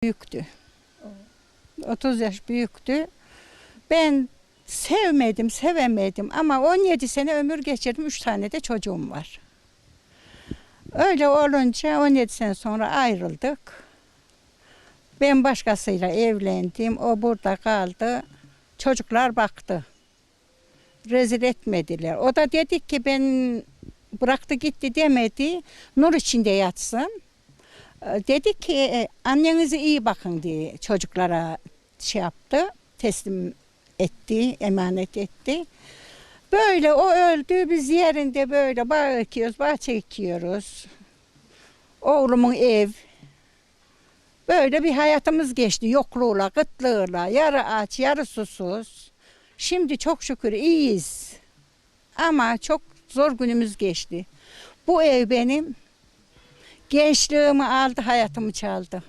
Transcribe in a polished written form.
Büyüktü. 30 yaş büyüktü. Ben sevmedim, sevemedim ama 17 sene ömür geçirdim. 3 tane de çocuğum var. Öyle olunca 17 sene sonra ayrıldık. Ben başkasıyla evlendim. O burada kaldı. Çocuklar baktı. Rezil etmediler. O da dedi ki ben bıraktı gitti demedi. Nur içinde yatsın. Dedi ki annenize iyi bakın diye çocuklara şey yaptı. Teslim etti, emanet etti. Böyle o öldü. Biz yerinde böyle bağ ekiyoruz, bahçe ekiyoruz. Oğlumun ev. Böyle bir hayatımız geçti. Yokluğuyla, kıtlığıyla, yarı aç, yarı susuz. Şimdi çok şükür iyiyiz. Ama çok zor günümüz geçti. Bu ev benim gençliğimi aldı, hayatımı çaldı.